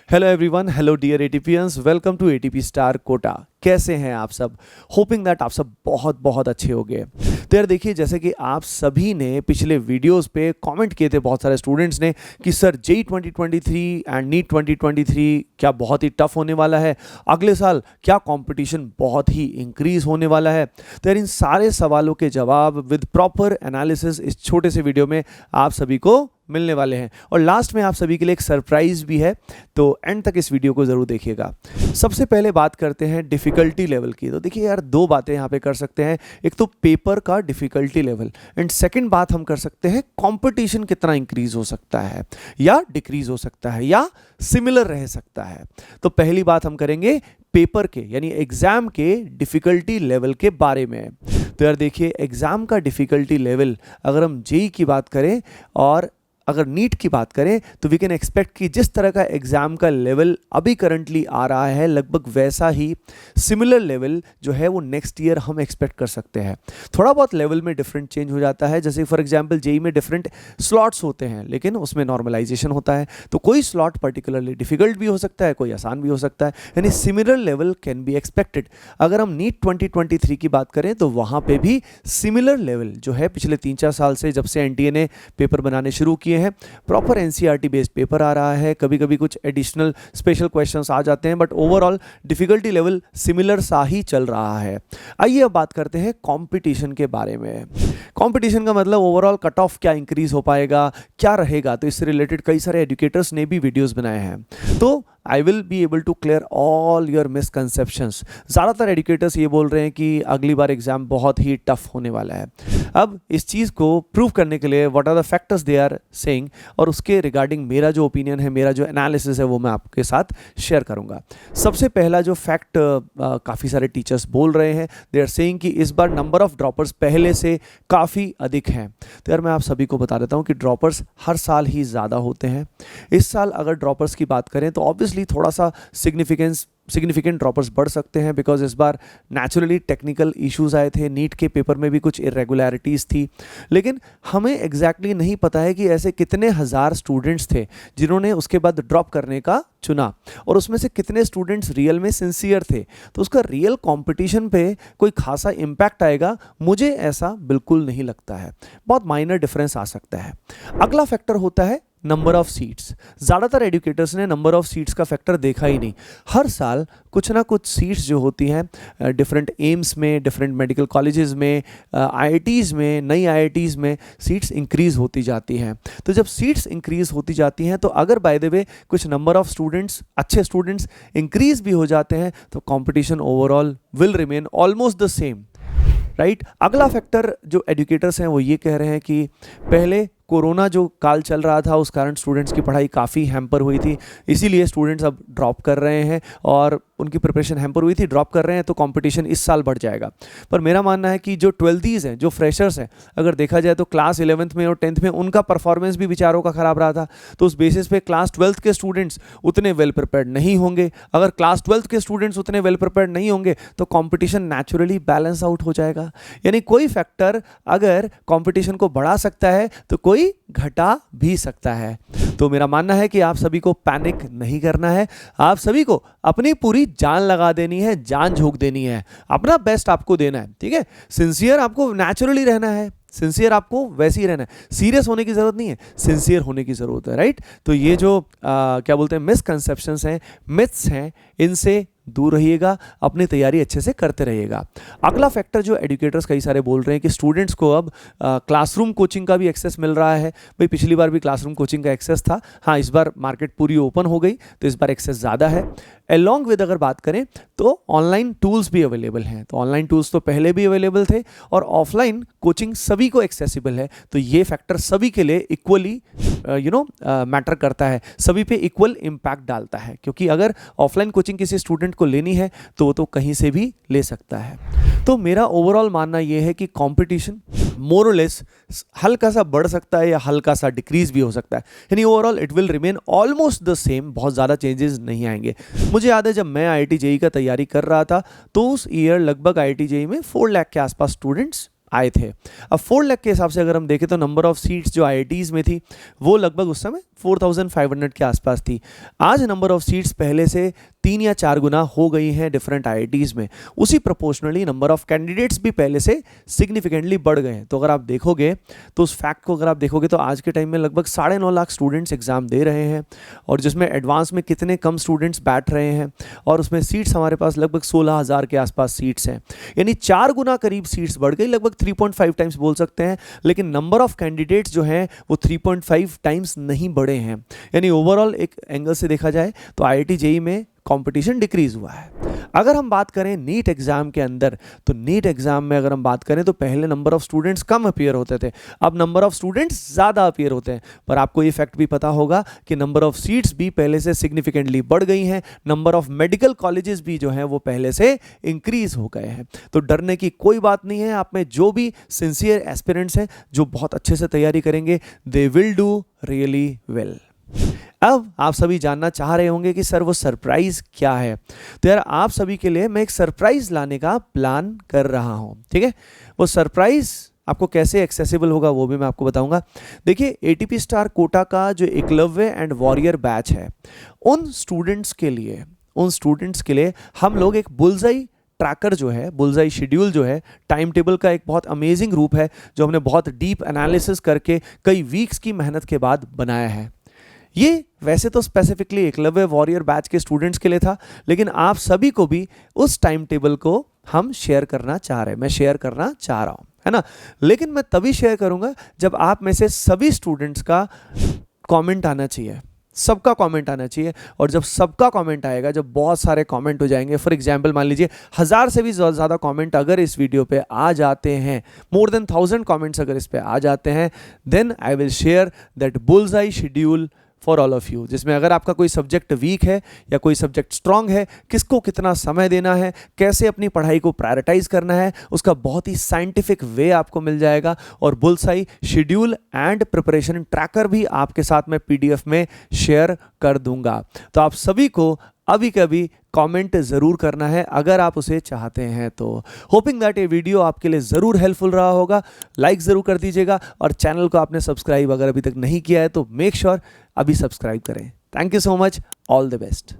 Hello everyone, hello dear ATPians, welcome to ATP star Kota. कैसे हैं आप सब? होपिंग दैट आप सब बहुत बहुत अच्छे होंगे। तो यार देखिए, जैसे कि आप सभी ने पिछले वीडियोस पे कमेंट किए थे बहुत सारे स्टूडेंट्स ने कि सर जेई 2023 एंड नीट 2023 क्या बहुत ही टफ होने वाला है, अगले साल क्या कंपटीशन बहुत ही इंक्रीज होने वाला है। तो यार इन सारे सवालों के जवाब विद प्रॉपर एनालिसिस इस छोटे से वीडियो में आप सभी को मिलने वाले हैं। और लास्ट में आप सभी के लिए एक सरप्राइज भी है, तो एंड तक इस वीडियो को जरूर देखिएगा। सबसे पहले बात करते हैं डिफिकल्टी लेवल की। तो देखिए यार, दो बातें यहाँ पे कर सकते हैं, एक तो पेपर का डिफिकल्टी लेवल एंड सेकंड बात हम कर सकते हैं कंपटीशन कितना इंक्रीज हो सकता है या डिक्रीज हो सकता है या सिमिलर रह सकता है। तो पहली बात हम करेंगे पेपर के यानी एग्जाम के डिफिकल्टी लेवल के बारे में। तो यार देखिए, एग्जाम का डिफिकल्टी लेवल अगर हम जेई की बात करें और अगर नीट की बात करें तो वी कैन एक्सपेक्ट कि जिस तरह का एग्ज़ाम का लेवल अभी करंटली आ रहा है, लगभग वैसा ही सिमिलर लेवल जो है वो नेक्स्ट ईयर हम एक्सपेक्ट कर सकते हैं। थोड़ा बहुत लेवल में डिफरेंट चेंज हो जाता है, जैसे फॉर एग्जांपल जेई में डिफरेंट स्लॉट्स होते हैं, लेकिन उसमें नॉर्मलाइजेशन होता है। तो कोई स्लॉट पर्टिकुलरली डिफिकल्ट भी हो सकता है, कोई आसान भी हो सकता है, यानी similar level can be expected. अगर हम नीट 2023 की बात करें तो वहाँ पर भी सिमिलर लेवल जो है पिछले 3-4 साल से, जब से एनटीए ने पेपर बनाने शुरू किए हैं, प्रॉपर एनसीईआरटी बेस्ड पेपर आ रहा है। कभी कभी कुछ एडिशनल स्पेशल क्वेश्चंस आ जाते हैं, but overall difficulty level similar सा ही चल रहा है। आइए अब बात करते हैं कंपटीशन के बारे में। कंपटीशन का मतलब ओवरऑल कट ऑफ क्या इंक्रीज हो पाएगा, क्या रहेगा। तो इससे रिलेटेड कई सारे एजुकेटर्स ने भी वीडियोस बनाए हैं, तो I will be able to clear all your misconceptions. ज़्यादातर एजुकेटर्स ये बोल रहे हैं कि अगली बार एग्जाम बहुत ही टफ होने वाला है। अब इस चीज़ को प्रूव करने के लिए what are the factors they are saying, और उसके रिगार्डिंग मेरा जो ओपिनियन है, मेरा जो एनालिसिस है, वो मैं आपके साथ शेयर करूंगा। सबसे पहला जो फैक्ट काफ़ी सारे टीचर्स बोल रहे हैं, दे आर सेइंग कि इस बार नंबर ऑफ ड्रॉपर्स पहले से काफ़ी अधिक हैं। तो यार मैं आप सभी को बता देता हूँ कि ड्रॉपर्स हर साल ही ज़्यादा होते हैं। इस साल अगर ड्रॉपर्स की बात करें तो ऑब्वियसली थोड़ा सा सिग्निफिकेंट ड्रॉपर्स बढ़ सकते हैं, बिकॉज इस बार नेचुरली टेक्निकल इश्यूज आए थे, नीट के पेपर में भी कुछ इरेगुलरिटीज़ थी। लेकिन हमें एग्जैक्टली नहीं पता है कि ऐसे कितने हज़ार स्टूडेंट्स थे जिन्होंने उसके बाद ड्रॉप करने का चुना, और उसमें से कितने स्टूडेंट्स रियल में सिंसियर थे। तो उसका रियल कंपटीशन पे कोई खासा इम्पैक्ट आएगा, मुझे ऐसा बिल्कुल नहीं लगता है। बहुत माइनर डिफरेंस आ सकता है। अगला फैक्टर होता है नंबर ऑफ सीट्स। ज़्यादातर एजुकेटर्स ने नंबर ऑफ सीट्स का फैक्टर देखा ही नहीं। हर साल कुछ ना कुछ सीट्स जो होती हैं डिफरेंट एम्स में, डिफरेंट मेडिकल कॉलेजेस में, आईआईटीज़ में, नई आईआईटीज़ में सीट्स इंक्रीज़ होती जाती हैं। तो जब सीट्स इंक्रीज़ होती जाती हैं, तो अगर बाय द वे कुछ नंबर ऑफ स्टूडेंट्स, अच्छे स्टूडेंट्स इंक्रीज़ भी हो जाते हैं, तो competition overall will remain almost the same, right. अगला फैक्टर जो एजुकेटर्स हैं वो ये कह रहे हैं कि पहले कोरोना जो काल चल रहा था, उस कारण स्टूडेंट्स की पढ़ाई काफ़ी हैम्पर हुई थी, इसीलिए स्टूडेंट्स अब ड्रॉप कर रहे हैं और उनकी प्रिपरेशन हैम्पर हुई थी, ड्रॉप कर रहे हैं, तो कंपटीशन इस साल बढ़ जाएगा। पर मेरा मानना है कि जो 12th हैं, जो फ्रेशर्स हैं, अगर देखा जाए तो क्लास 11th में और 10th में उनका परफॉर्मेंस भी विचारों का ख़राब रहा था। तो उस बेसिस पे क्लास 12th के स्टूडेंट्स उतने वेल प्रिपेयर्ड नहीं होंगे। अगर क्लास 12th के स्टूडेंट्स उतने वेल प्रिपेयर्ड नहीं होंगे तो कॉम्पिटिशन नेचुरली बैलेंस आउट हो जाएगा। यानी कोई फैक्टर अगर कॉम्पिटिशन को बढ़ा सकता है तो कोई घटा भी सकता है। तो मेरा मानना है कि आप सभी को पैनिक नहीं करना है, आप सभी को अपनी पूरी जान लगा देनी है, जान झोंक देनी है, अपना बेस्ट आपको देना है, ठीक है। सिंसियर आपको नेचुरली रहना है, सिंसियर आपको वैसे ही रहना है, सीरियस होने की ज़रूरत नहीं है, सिंसियर होने की ज़रूरत है, राइट। तो ये जो क्या बोलते हैं मिसकंसेप्शंस हैं, मिथ्स हैं, इनसे दूर रहिएगा, अपनी तैयारी अच्छे से करते रहिएगा। अगला फैक्टर जो एजुकेटर्स कई सारे बोल रहे हैं कि स्टूडेंट्स को अब क्लासरूम कोचिंग का भी एक्सेस मिल रहा है। भाई पिछली बार भी क्लासरूम कोचिंग का एक्सेस था, हाँ इस बार मार्केट पूरी ओपन हो गई तो इस बार एक्सेस ज़्यादा है। अलॉन्ग विद अगर बात करें तो ऑनलाइन टूल्स भी अवेलेबल हैं। तो ऑनलाइन टूल्स तो पहले भी अवेलेबल थे और ऑफलाइन कोचिंग सभी को एक्सेसिबल है। तो ये फैक्टर सभी के लिए इक्वली मैटर करता है, सभी पे इक्वल इम्पैक्ट डालता है, क्योंकि अगर ऑफलाइन कोचिंग किसी स्टूडेंट को लेनी है तो वो तो कहीं से भी ले सकता है। तो मेरा ओवरऑल मानना ये है कि कंपटीशन मोर और लेस हल्का सा बढ़ सकता है या हल्का सा डिक्रीज भी हो सकता है, यानी overall it will remain almost the same, बहुत ज़्यादा चेंजेस नहीं आएंगे। मुझे याद है जब मैं आईआईटी जेई का तैयारी कर रहा था तो उस ईयर लगभग आईआईटी जेई में 4 लाख के आसपास स्टूडेंट्स आए थे। अब 4 लाख के हिसाब से अगर हम देखें तो नंबर ऑफ सीट्स जो आईआईटीज़ में थी वो लगभग उस समय 4500 के आसपास थी। आज नंबर ऑफ सीट्स पहले से 3 या 4 गुना हो गई हैं डिफरेंट आईआईटीज़ में। उसी प्रोपोर्शनली नंबर ऑफ कैंडिडेट्स भी पहले से सिग्निफिकेंटली बढ़ गए हैं। तो अगर आप देखोगे तो उस फैक्ट को अगर आप देखोगे तो आज के टाइम में लगभग 9.5 लाख स्टूडेंट्स एग्जाम दे रहे हैं, और जिसमें एडवांस में कितने कम स्टूडेंट्स बैठ रहे हैं, और उसमें सीट्स हमारे पास लगभग 16,000 के आसपास सीट्स हैं। यानी 4 गुना करीब सीट्स बढ़ गई, लगभग 3.5 टाइम्स बोल सकते हैं। लेकिन नंबर ऑफ कैंडिडेट्स जो हैं वो 3.5 टाइम्स नहीं बढ़े हैं। यानी ओवरऑल एक एंगल से देखा जाए तो आईआईटी जेईई में कंपटीशन डिक्रीज हुआ है। अगर हम बात करें नीट एग्जाम के अंदर, तो नीट एग्जाम में अगर हम बात करें तो पहले number of students come appear होते थे, अब नंबर ऑफ स्टूडेंट्स ज़्यादा अपीयर होते हैं। पर आपको ये फैक्ट भी पता होगा कि नंबर ऑफ सीट्स भी पहले से सिग्निफिकेंटली बढ़ गई हैं। नंबर ऑफ मेडिकल कॉलेजेस भी जो हैं वो पहले से इंक्रीज हो गए हैं। तो डरने की कोई बात नहीं है। आप में जो भी सिंसियर एस्पिरेंट्स हैं जो बहुत अच्छे से तैयारी करेंगे, they will do really well. अब आप सभी जानना चाह रहे होंगे कि सर वो सरप्राइज क्या है। तो यार आप सभी के लिए मैं एक सरप्राइज लाने का प्लान कर रहा हूं, ठीक है। वो सरप्राइज आपको कैसे एक्सेसिबल होगा वो भी मैं आपको बताऊंगा। देखिए, एटीपी स्टार कोटा का जो एकलव्य एंड वॉरियर बैच है, उन स्टूडेंट्स के लिए हम लोग एक बुलजाई ट्रैकर जो है, बुलजाई शेड्यूल जो है, टाइम टेबल का एक बहुत अमेजिंग रूप है जो हमने बहुत डीप एनालिसिस करके कई वीक्स की मेहनत के बाद बनाया है। ये वैसे तो स्पेसिफिकली एकलव्य वॉरियर बैच के स्टूडेंट्स के लिए था, लेकिन आप सभी को भी उस टाइम टेबल को हम शेयर करना चाह रहे हैं, मैं शेयर करना चाह रहा हूं, है ना। लेकिन मैं तभी शेयर करूंगा जब आप में से सभी स्टूडेंट्स का कमेंट आना चाहिए, सबका कमेंट आना चाहिए। और जब सबका कमेंट आएगा, जब बहुत सारे कमेंट हो जाएंगे, फॉर एग्जांपल मान लीजिए 1000 से भी ज़्यादा कमेंट अगर इस वीडियो पे आ जाते हैं, मोर देन 1000 कमेंट्स अगर इस पे आ जाते हैं, then I will share that बुलजाई schedule for all of you, जिसमें अगर आपका कोई सब्जेक्ट वीक है या कोई सब्जेक्ट स्ट्रांग है, किसको कितना समय देना है, कैसे अपनी पढ़ाई को प्रायोरिटाइज करना है, उसका बहुत ही साइंटिफिक वे आपको मिल जाएगा। और bullseye schedule and preparation tracker भी आपके साथ में पीडीएफ में शेयर कर दूंगा। तो आप सभी को अभी कभी कमेंट ज़रूर करना है अगर आप उसे चाहते हैं तो। होपिंग दैट ये वीडियो आपके लिए ज़रूर हेल्पफुल रहा होगा। लाइक ज़रूर कर दीजिएगा, और चैनल को आपने सब्सक्राइब अगर अभी तक नहीं किया है तो मेक श्योर अभी सब्सक्राइब करें। Thank you so much, all the best.